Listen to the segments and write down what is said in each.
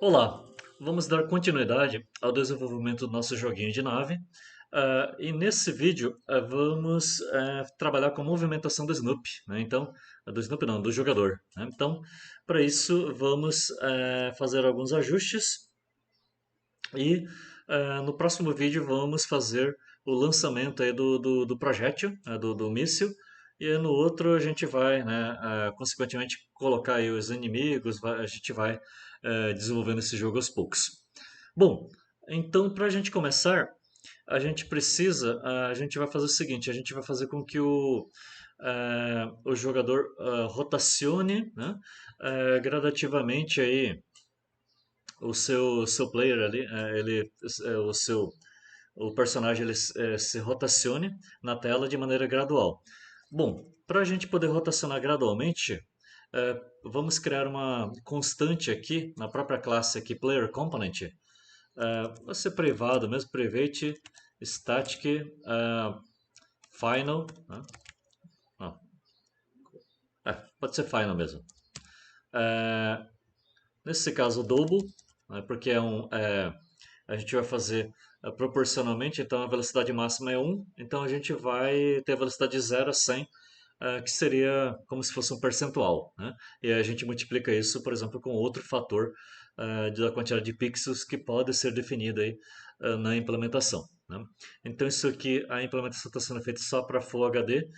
Olá, vamos dar continuidade ao desenvolvimento do nosso joguinho de nave. E nesse vídeo vamos trabalhar com a movimentação do Snoopy, né? Então, do Snoopy não, do jogador, né? Então, para isso vamos fazer alguns ajustes e no próximo vídeo vamos fazer o lançamento aí do projétil, do míssil. E no outro a gente vai, né, consequentemente, colocar aí os inimigos, a gente vai desenvolvendo esse jogo aos poucos. Bom, então para a gente começar, a gente vai fazer o seguinte, a gente vai fazer com que o jogador rotacione, né, gradativamente aí o seu player ali, o personagem ele se rotacione na tela de maneira gradual. Bom, para a gente poder rotacionar gradualmente, vamos criar uma constante aqui na própria classe aqui, player component. Vai ser privado mesmo, private static final. Né? Ah, pode ser final mesmo. Nesse caso, double, né, porque a gente vai fazer proporcionalmente, então a velocidade máxima é 1, então a gente vai ter a velocidade de 0 a 100, que seria como se fosse um percentual, né? E a gente multiplica isso, por exemplo, com outro fator da quantidade de pixels que pode ser definida aí, na implementação, né? Então isso aqui, a implementação está sendo feita só para Full HD,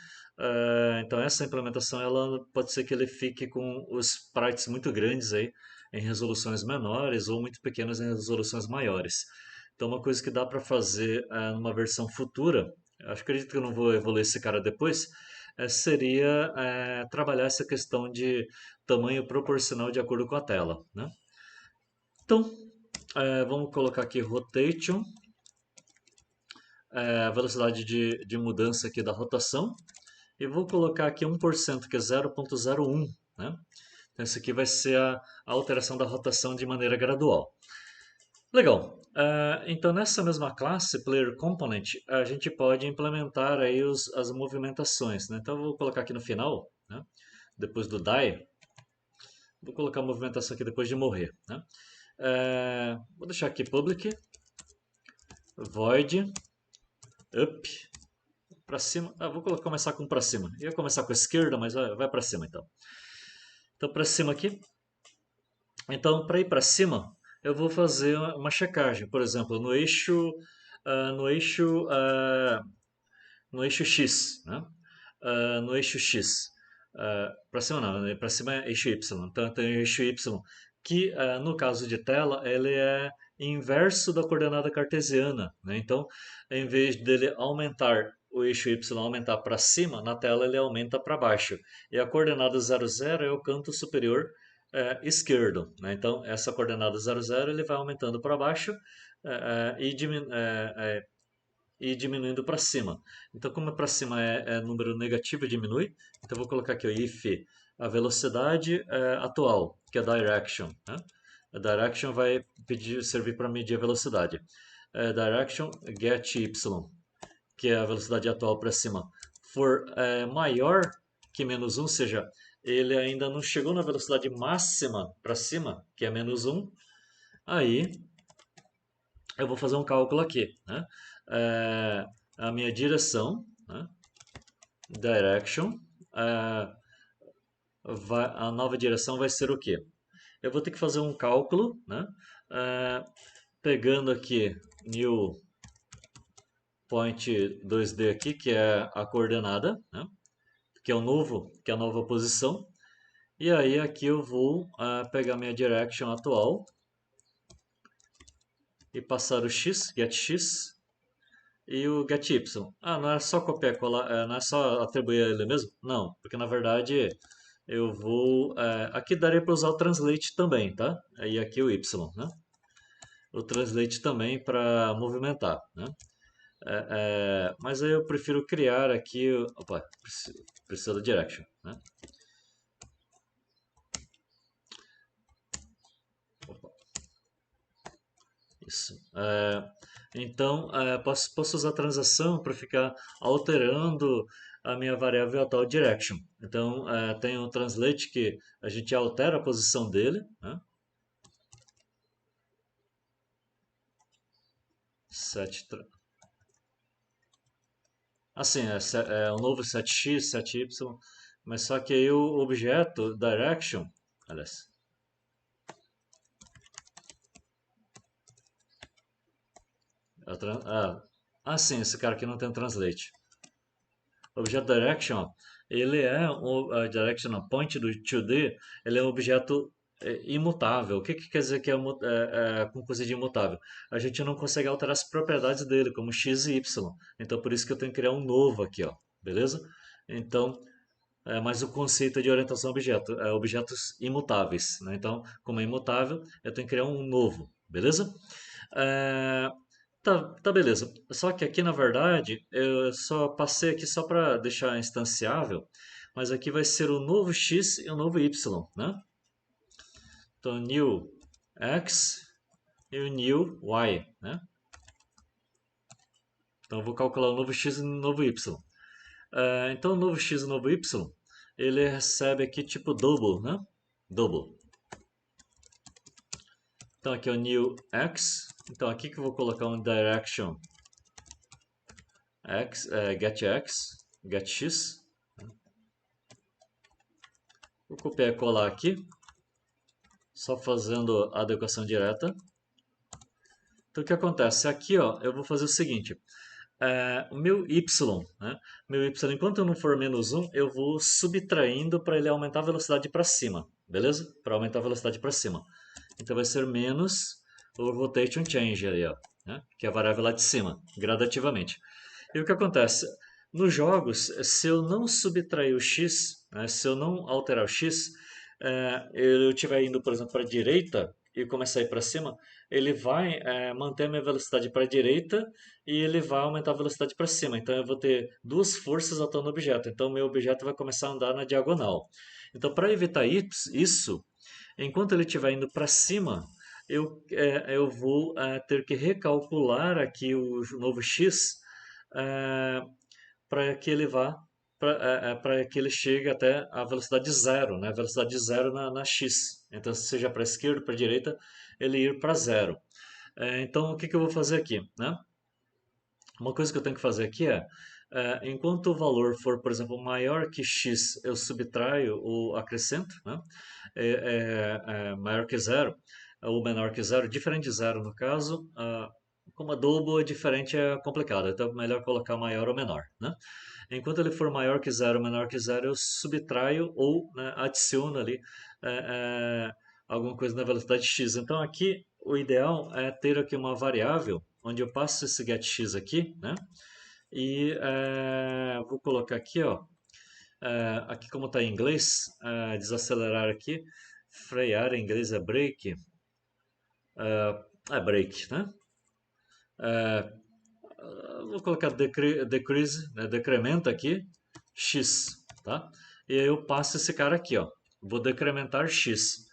então essa implementação ela pode ser que ele fique com os sprites muito grandes aí, em resoluções menores ou muito pequenas em resoluções maiores. Então, uma coisa que dá para fazer numa versão futura, acredito que eu não vou evoluir esse cara depois, seria trabalhar essa questão de tamanho proporcional de acordo com a tela, né? Então, vamos colocar aqui rotation, a velocidade de mudança aqui da rotação, e vou colocar aqui 1%, que é 0,01, né? Então, isso aqui vai ser a alteração da rotação de maneira gradual. Legal. Então, nessa mesma classe, Player Component, a gente pode implementar aí as movimentações, né? Então, eu vou colocar aqui no final, né? Depois do die, vou colocar a movimentação aqui depois de morrer, né? Vou deixar aqui public, void, up, para cima. Vou começar com para cima. Ia começar com a esquerda, mas vai para cima então. Então, para cima aqui. Então, para ir para cima, eu vou fazer uma checagem. Por exemplo, ah, no eixo, ah, no eixo X, né? No eixo X. Para cima não, né? Para cima é eixo Y. Então tem o eixo Y, que no caso de tela, ele é inverso da coordenada cartesiana, né? Então, em vez dele aumentar o eixo Y aumentar para cima, na tela ele aumenta para baixo. E a coordenada 00 é o canto superior esquerdo, né? Então, essa coordenada 00 ele vai aumentando para baixo e diminuindo para cima. Então, como para cima é número negativo, diminui. Então, eu vou colocar aqui o if a velocidade atual, que é a direction, né? A direction vai servir para medir a velocidade. Direction get y, que é a velocidade atual para cima, for maior que menos 1, ou seja, ele ainda não chegou na velocidade máxima para cima, que é menos 1, aí eu vou fazer um cálculo aqui, né? A minha direção, né? Direction, é, a nova direção vai ser o quê? Eu vou ter que fazer um cálculo, né? É, pegando aqui new point 2D aqui, que é a coordenada, né? Que é o novo, que é a nova posição. E aí aqui eu vou pegar minha direction atual e passar o x, get x, e o get y. Não é só copiar e colar, não é só atribuir a ele mesmo? Não, porque na verdade eu vou. Aqui daria para usar o translate também, tá? E aqui o y, né? O translate também para movimentar, né? Mas aí eu prefiro criar aqui. Opa, precisa do direction, né? Opa, isso. Então, posso usar a transação para ficar alterando a minha variável atual direction. Então, tem o translate que a gente altera a posição dele, né? set, assim, é o novo setx, sety, mas só que aí o objeto direction, aliás, sim, esse cara aqui não tem translate. O objeto direction, ó, ele é o direction point do 2D, ele é um objeto imutável. O que, que quer dizer que com coisa de imutável? A gente não consegue alterar as propriedades dele, como x e y. Então por isso que eu tenho que criar um novo aqui, ó, beleza? Então, mas o conceito é de orientação a objeto, é objetos imutáveis, né? Então, como é imutável, eu tenho que criar um novo, beleza? É, tá, beleza. Só que aqui, na verdade, eu só passei aqui só para deixar instanciável, mas aqui vai ser o novo x e o novo y, né? Então, new x e o new y, né? Então, eu vou calcular o novo x e o novo y. Então, o novo x e o novo y, ele recebe aqui tipo double, né? Double. Então, aqui é o new x. Então, aqui que eu vou colocar um direction x, get x. Vou copiar e colar aqui, só fazendo a adequação direta. Então, o que acontece? Aqui, ó, eu vou fazer o seguinte. O meu y, né? Meu y, enquanto eu não for menos 1, eu vou subtraindo para ele aumentar a velocidade para cima, beleza? Para aumentar a velocidade para cima. Então vai ser menos o rotation change ali, ó, né? Que é a variável lá de cima, gradativamente. E o que acontece? Nos jogos, se eu não subtrair o x, né, se eu não alterar o x, eu estiver indo, por exemplo, para a direita e começar a ir para cima, ele vai manter a minha velocidade para a direita e ele vai aumentar a velocidade para cima. Então eu vou ter duas forças atuando no objeto. Então meu objeto vai começar a andar na diagonal. Então para evitar isso, enquanto ele estiver indo para cima, eu vou ter que recalcular aqui o novo x para que ele vá para que ele chegue até a velocidade zero, né? Velocidade zero na x. Então, seja para a esquerda, para a direita, ele ir para zero. Então, o que, que eu vou fazer aqui, né? Uma coisa que eu tenho que fazer aqui enquanto o valor for, por exemplo, maior que x, eu subtraio ou acrescento, né? Maior que zero ou menor que zero, diferente de zero no caso, como a double é diferente, é complicado, então é melhor colocar maior ou menor, né? Enquanto ele for maior que zero, menor que zero, eu subtraio ou, né, adiciono ali é, é, alguma coisa na velocidade x. Então aqui o ideal é ter aqui uma variável onde eu passo esse getX aqui, né? E vou colocar aqui, ó, aqui como está em inglês, desacelerar aqui, frear em inglês é brake, brake, né? Vou colocar decrease, né? Decrementa aqui, x, tá? E aí eu passo esse cara aqui, ó, vou decrementar x.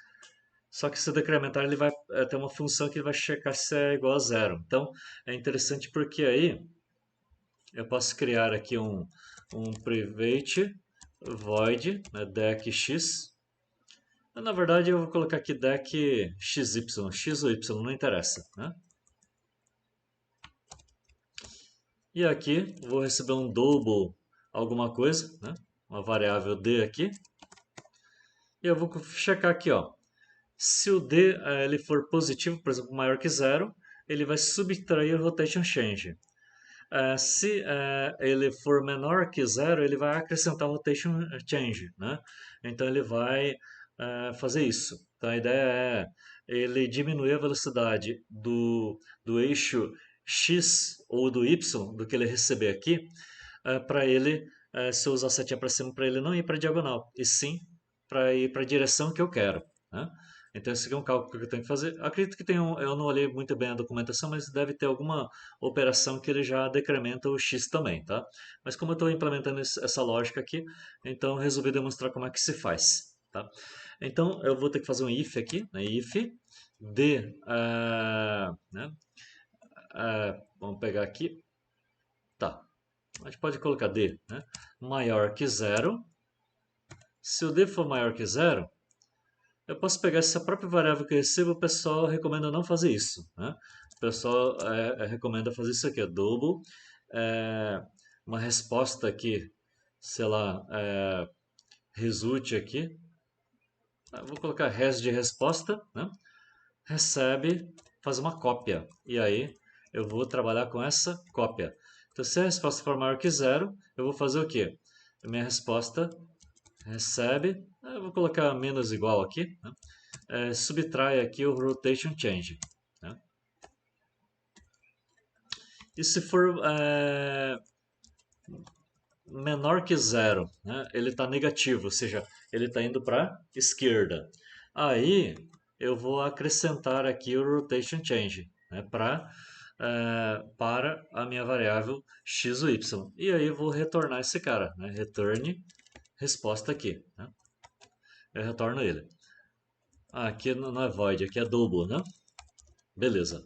Só que se decrementar ele vai ter uma função que ele vai checar se é igual a zero. Então é interessante porque aí eu posso criar aqui um private void, né, decx. Na verdade eu vou colocar aqui dec xy, x ou y, não interessa, né? E aqui vou receber um double alguma coisa, né? Uma variável d aqui. E eu vou checar aqui, ó. Se o d ele for positivo, por exemplo, maior que zero, ele vai subtrair o rotation change. Se ele for menor que zero, ele vai acrescentar rotation change, né? Então ele vai fazer isso. Então a ideia é ele diminuir a velocidade do eixo x ou do y, do que ele receber aqui, para ele, se eu usar a setinha para cima, para ele não ir para a diagonal, e sim para ir para a direção que eu quero, né? Então, esse aqui é um cálculo que eu tenho que fazer. Acredito que tem eu não olhei muito bem a documentação, mas deve ter alguma operação que ele já decrementa o x também, tá? Mas como eu estou implementando essa lógica aqui, então resolvi demonstrar como é que se faz, tá? Então, eu vou ter que fazer um if aqui, né? If d, né? Vamos pegar aqui, tá? A gente pode colocar d, né? Maior que zero. Se o d for maior que zero, eu posso pegar essa própria variável que eu recebo, o pessoal recomenda não fazer isso, né? O pessoal recomenda fazer isso aqui, double, é, uma resposta aqui, sei lá, result aqui, eu vou colocar res de resposta, né? Recebe, faz uma cópia, e aí eu vou trabalhar com essa cópia. Então, se a resposta for maior que zero, eu vou fazer o quê? A minha resposta recebe, eu vou colocar menos igual aqui, né? Subtrai aqui o rotation change, né? E se for menor que zero, né? Ele está negativo, ou seja, ele está indo para a esquerda. Aí eu vou acrescentar aqui o rotation change, né? Para a minha variável x ou y. E aí eu vou retornar esse cara, né? Return resposta aqui, né? Eu retorno ele. Aqui não é void, aqui é double, né? Beleza.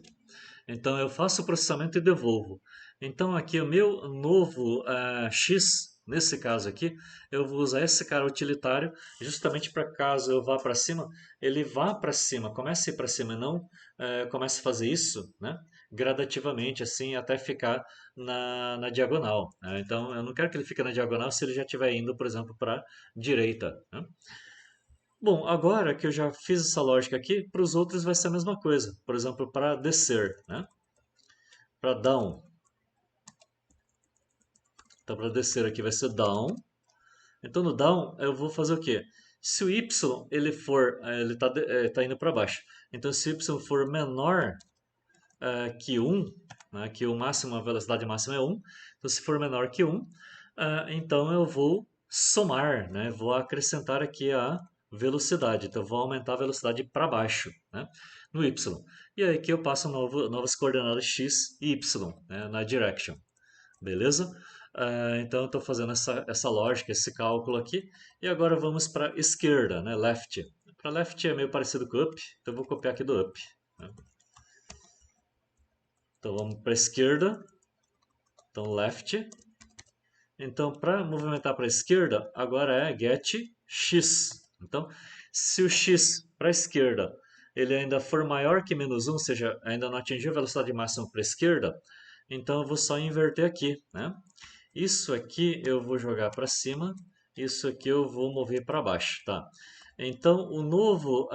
Então eu faço o processamento e devolvo. Então aqui o meu novo x, nesse caso aqui, eu vou usar esse cara utilitário justamente para caso eu vá para cima, ele vá para cima, comece a ir para cima e não comece a fazer isso, né? Gradativamente, assim, até ficar na diagonal, né? Então eu não quero que ele fique na diagonal se ele já estiver indo, por exemplo, para a direita, né? Bom, agora que eu já fiz essa lógica aqui, para os outros vai ser a mesma coisa. Por exemplo, para descer, né? Para down. Então, para descer aqui vai ser down. Então, no down, eu vou fazer o quê? Se o y ele for, ele tá indo para baixo. Então, se o y for menor que 1, né, que o máximo, a velocidade máxima é 1, então se for menor que 1, então eu vou somar, né, vou acrescentar aqui a velocidade, então eu vou aumentar a velocidade para baixo, né, no y. E aí que eu passo novas coordenadas x e y, né, na direction, beleza? Então eu estou fazendo essa lógica, esse cálculo aqui, e agora vamos para a esquerda, né, left. Para left é meio parecido com up, então eu vou copiar aqui do up, né? Então vamos para a esquerda. Então left. Então para movimentar para a esquerda, agora é get x. Então se o x para a esquerda ele ainda for maior que menos 1, ou seja, ainda não atingiu a velocidade máxima para a esquerda, então eu vou só inverter aqui, né? Isso aqui eu vou jogar para cima, isso aqui eu vou mover para baixo, tá? Então o novo,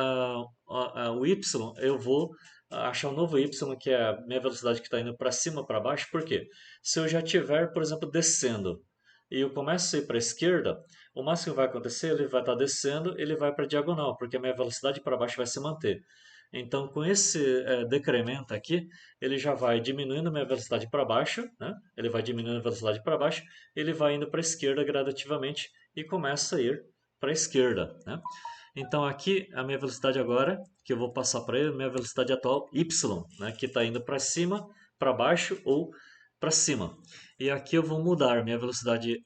o y, eu vou achar um novo y, que é a minha velocidade que está indo para cima, para baixo, por quê? Se eu já estiver, por exemplo, descendo e eu começo a ir para a esquerda, o máximo que vai acontecer, ele vai estar descendo, ele vai para a diagonal, porque a minha velocidade para baixo vai se manter. Então, com esse decremento aqui, ele já vai diminuindo a minha velocidade para baixo, né? Ele vai diminuindo a velocidade para baixo, ele vai indo para a esquerda gradativamente e começa a ir para a esquerda, né? Então aqui a minha velocidade agora, que eu vou passar para ele, minha velocidade atual y, né, que está indo para cima, para baixo ou para cima. E aqui eu vou mudar, minha velocidade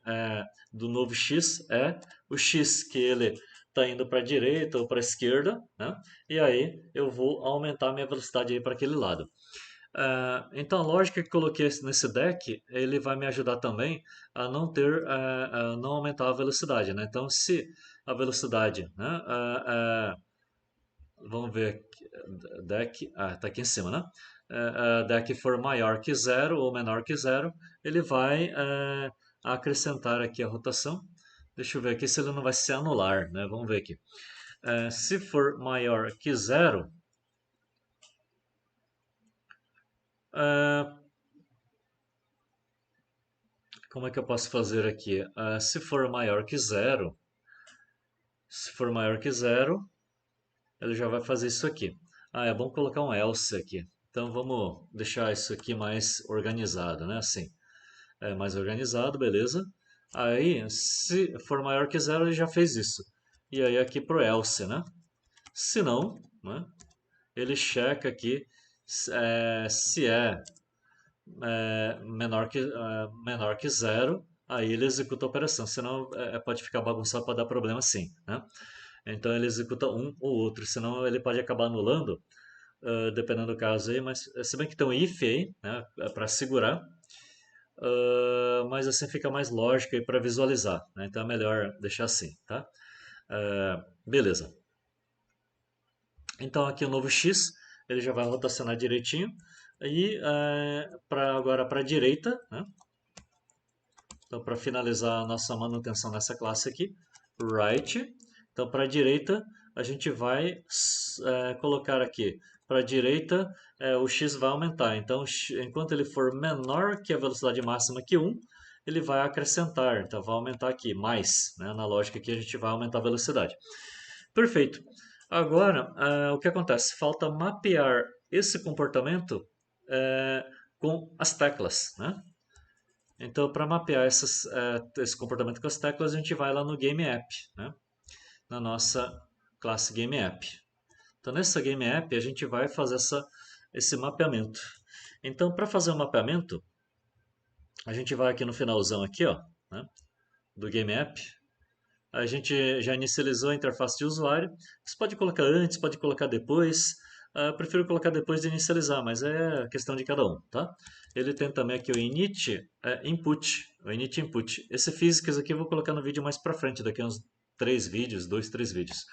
do novo x é o x, que ele está indo para a direita ou para a esquerda, né? E aí eu vou aumentar minha velocidade aí para aquele lado. Então a lógica que coloquei nesse deck, ele vai me ajudar também a não ter, a não aumentar a velocidade, né? Então se a velocidade, né? Vamos ver aqui, deck, tá aqui em cima, né? Deck for maior que zero ou menor que zero, ele vai acrescentar aqui a rotação. Deixa eu ver aqui se ele não vai se anular, né? Vamos ver aqui. Se for maior que zero, como é que eu posso fazer aqui? Se for maior que zero, se for maior que zero, ele já vai fazer isso aqui. É bom colocar um else aqui. Então vamos deixar isso aqui mais organizado, né? Assim, mais organizado, beleza? Aí, se for maior que zero, ele já fez isso. E aí aqui pro else, né? Se não, né? Ele checa aqui se menor que zero, aí ele executa a operação. Senão pode ficar bagunçado, pode dar problema sim, né? Então ele executa um ou outro, senão ele pode acabar anulando, dependendo do caso aí, mas se bem que tem um if aí, né, para segurar, mas assim fica mais lógico aí para visualizar, né? Então é melhor deixar assim, tá? Beleza. Então aqui o novo x, ele já vai rotacionar direitinho. E agora para a direita, né? Então, para finalizar a nossa manutenção nessa classe aqui, right. Então, para a direita, a gente vai colocar aqui. Para a direita, o x vai aumentar. Então, enquanto ele for menor que a velocidade máxima que 1, ele vai acrescentar. Então, vai aumentar aqui, mais. Né? Na lógica aqui, a gente vai aumentar a velocidade. Perfeito. Agora, o que acontece? Falta mapear esse comportamento com as teclas, né? Então, para mapear esse comportamento com as teclas, a gente vai lá no Game App, né? Na nossa classe Game App. Então, nessa Game App, a gente vai fazer esse mapeamento. Então, para fazer o mapeamento, a gente vai aqui no finalzão aqui, ó, né, do Game App. A gente já inicializou a interface de usuário. Você pode colocar antes, pode colocar depois. Eu prefiro colocar depois de inicializar, mas é questão de cada um, tá? Ele tem também aqui o init input, o init input. Esse physics aqui eu vou colocar no vídeo mais para frente, daqui a uns 3 vídeos, 2, 3 vídeos,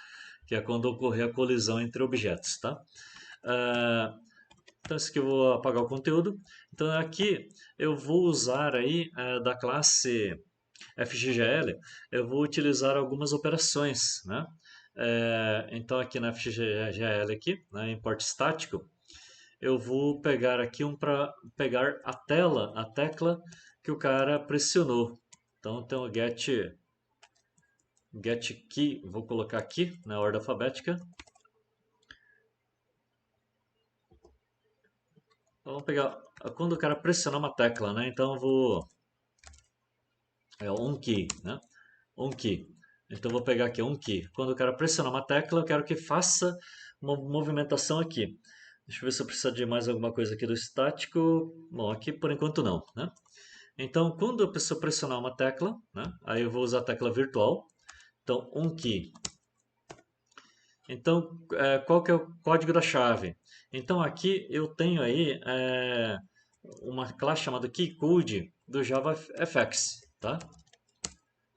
que é quando ocorrer a colisão entre objetos, tá? Então, isso aqui eu vou apagar o conteúdo. Então, aqui eu vou usar aí da classe FGGL, eu vou utilizar algumas operações, né? Então, aqui na FGGL, aqui, né, import estático, eu vou pegar aqui para pegar a tecla que o cara pressionou. Então, tem o get key, vou colocar aqui na ordem alfabética. Vamos pegar quando o cara pressionar uma tecla, né? Então, eu vou on key, né? On key. Então, eu vou pegar aqui on key. Quando o cara pressionar uma tecla, eu quero que faça uma movimentação aqui. Deixa eu ver se eu preciso de mais alguma coisa aqui do estático. Bom, aqui por enquanto não, né? Então, quando a pessoa pressionar uma tecla, né? Aí eu vou usar a tecla virtual. Então, on key. Então, qual que é o código da chave? Então, aqui eu tenho aí uma classe chamada keycode do JavaFX, tá?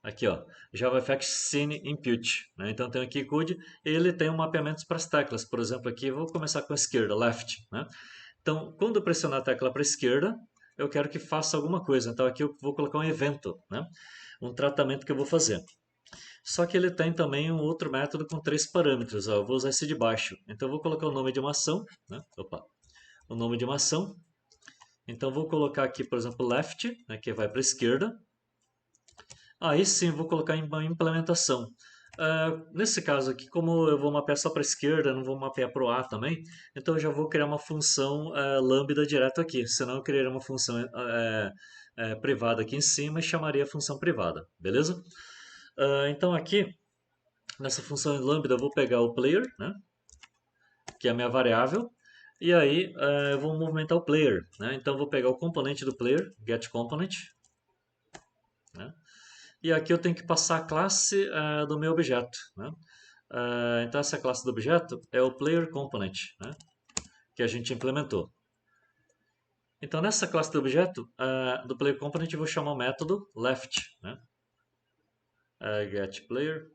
Aqui, ó, JavaFX Scene Input, né? Então tem aqui code, ele tem um mapeamento para as teclas. Por exemplo, aqui eu vou começar com a esquerda, left, né? Então, quando eu pressionar a tecla para a esquerda, eu quero que faça alguma coisa. Então aqui eu vou colocar um evento, né? Um tratamento que eu vou fazer. Só que ele tem também um outro método com 3 parâmetros. Ó. Eu vou usar esse de baixo. Então eu vou colocar o nome de uma ação, né? Opa, o nome de uma ação. Então vou colocar aqui, por exemplo, left, né? Que vai para a esquerda. Aí sim, vou colocar em uma implementação. Nesse caso aqui, como eu vou mapear só para a esquerda, não vou mapear para o A também, então eu já vou criar uma função lambda direto aqui. Senão eu criaria uma função privada aqui em cima e chamaria a função privada, beleza? Então aqui, nessa função lambda, eu vou pegar o player, né, que é a minha variável, e aí eu vou movimentar o player. Né? Então eu vou pegar o componente do player, getComponent, né? E aqui eu tenho que passar a classe do meu objeto. Né? Então essa classe do objeto é o player component, né? Que a gente implementou. Então nessa classe do objeto do player component eu vou chamar o método left, né? Get player,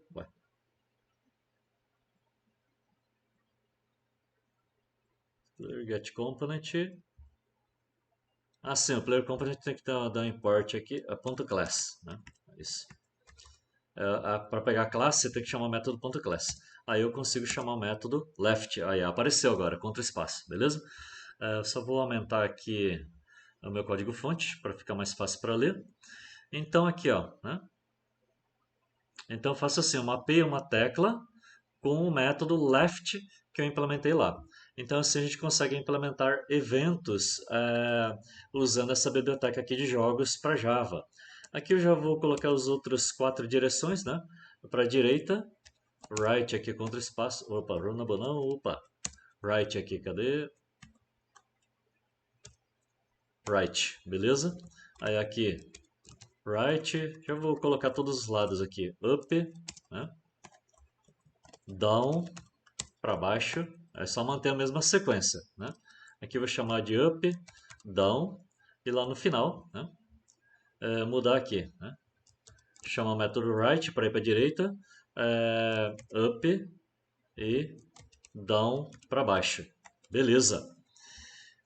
get component. Sim, o player component tem que dar um import aqui a .class, né? Isso. Para pegar a classe, você tem que chamar o método .class. Aí eu consigo chamar o método left. Aí apareceu agora, contra espaço, beleza? Eu só vou aumentar aqui o meu código-fonte para ficar mais fácil para ler. Então aqui, ó, né? Então eu faço assim, eu mapeio uma tecla com o método left que eu implementei lá. Então assim a gente consegue implementar eventos usando essa biblioteca aqui de jogos para Java. Aqui eu já vou colocar os outros 4 direções, né? Para a direita, right aqui contra espaço, opa, runnable não, opa, right aqui, cadê? Right, beleza? Aí aqui, right, já vou colocar todos os lados aqui, up, né? Down, para baixo, é só manter a mesma sequência, né? Aqui eu vou chamar de up, down, e lá no final, né? Mudar aqui, né? Chamar o método right para ir para a direita, up e down para baixo. Beleza.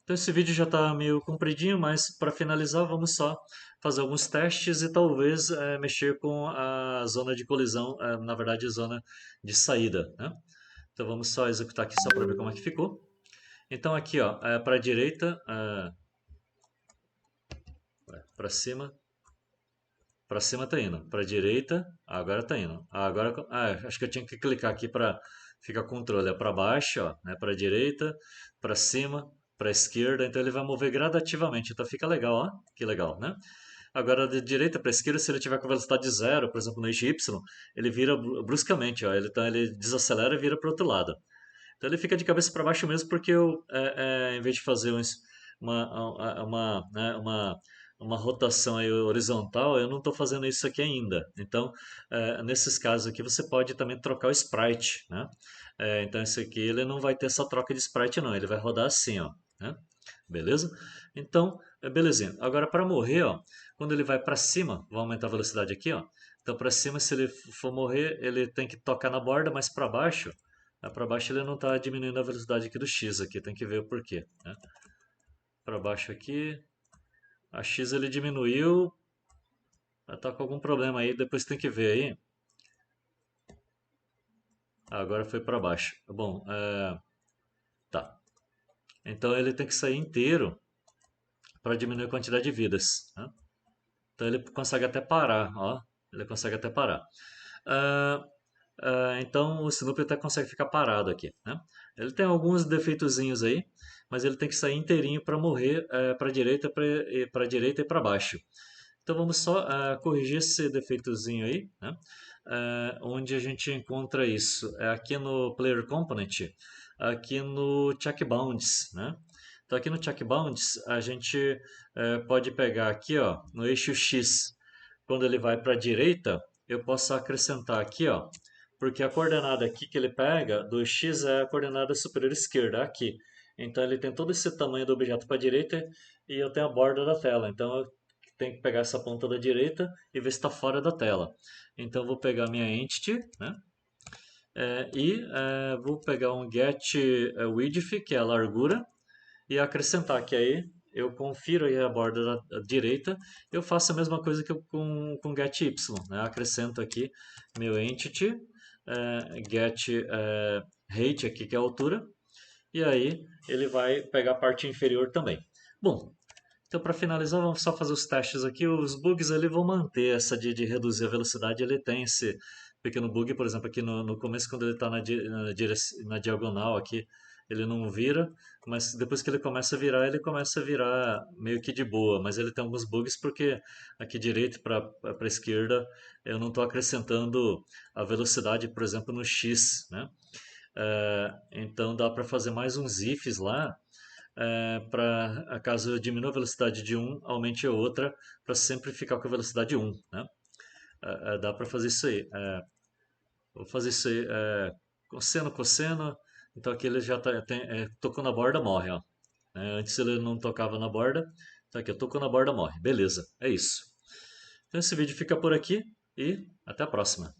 Então esse vídeo já está meio compridinho, mas para finalizar vamos só fazer alguns testes e talvez mexer com a zona de colisão, na verdade zona de saída, né? Então vamos só executar aqui só para ver como é que ficou. Então aqui, ó, para a direita, para cima tá indo, para a direita, agora tá indo. Agora, acho que eu tinha que clicar aqui para ficar controle, é para baixo, ó, né, para a direita, para cima, para a esquerda, então ele vai mover gradativamente, então fica legal, ó, que legal, né? Agora, de direita para esquerda, se ele tiver com velocidade zero, por exemplo, no eixo Y, ele vira bruscamente, ó, então ele desacelera e vira para o outro lado. Então ele fica de cabeça para baixo mesmo, porque eu, em vez de fazer uma rotação aí horizontal, eu não estou fazendo isso aqui ainda. Então, nesses casos aqui, você pode também trocar o sprite, né? Então, esse aqui ele não vai ter essa troca de sprite, não. Ele vai rodar assim, ó, né? Beleza? Então, belezinha. Agora, para morrer, ó, quando ele vai para cima, vou aumentar a velocidade aqui, ó. Então, para cima, se ele for morrer, ele tem que tocar na borda, mas para baixo, para baixo ele não está diminuindo a velocidade aqui do X aqui, tem que ver o porquê, né? Para baixo aqui, a X ele diminuiu, tá com algum problema aí, depois tem que ver aí. Agora foi para baixo. Bom, tá. Então ele tem que sair inteiro para diminuir a quantidade de vidas, né? Então ele consegue até parar, ó. Ele consegue até parar. Ah, então o Snoopy até consegue ficar parado aqui, né? Ele tem alguns defeitozinhos aí, mas ele tem que sair inteirinho para morrer para direita, para direita e para baixo. Então vamos só corrigir esse defeitozinho aí, né? Onde a gente encontra isso? É aqui no Player Component, aqui no Checkbounds, né? Então aqui no Checkbounds a gente pode pegar aqui, ó, no eixo X, quando ele vai para a direita, eu posso acrescentar aqui, ó, porque a coordenada aqui que ele pega do X é a coordenada superior esquerda, aqui. Então ele tem todo esse tamanho do objeto para a direita e eu tenho a borda da tela. Então eu tenho que pegar essa ponta da direita e ver se está fora da tela. Então eu vou pegar minha entity, né? Vou pegar um get width, que é a largura, e acrescentar, que aí eu confiro aí a borda da direita, eu faço a mesma coisa que eu com get y, né? Acrescento aqui meu entity, get height aqui, que é a altura, e aí ele vai pegar a parte inferior também. Bom, então para finalizar, vamos só fazer os testes aqui. Os bugs ele vão manter essa de reduzir a velocidade, ele tem esse pequeno bug, por exemplo, aqui no começo, quando ele está na diagonal aqui, ele não vira, mas depois que ele começa a virar meio que de boa, mas ele tem alguns bugs porque aqui direito para esquerda eu não estou acrescentando a velocidade, por exemplo, no X, né? Então dá para fazer mais uns ifs lá, para caso eu diminua a velocidade de um, aumente a outra, para sempre ficar com a velocidade um, né? Dá para fazer isso aí. Vou fazer isso aí, cosseno, cosseno. Então aqui ele já tocou na borda, morre, ó. Antes ele não tocava na borda. Então aqui, tocou na borda, morre. Beleza, é isso. Então esse vídeo fica por aqui e até a próxima.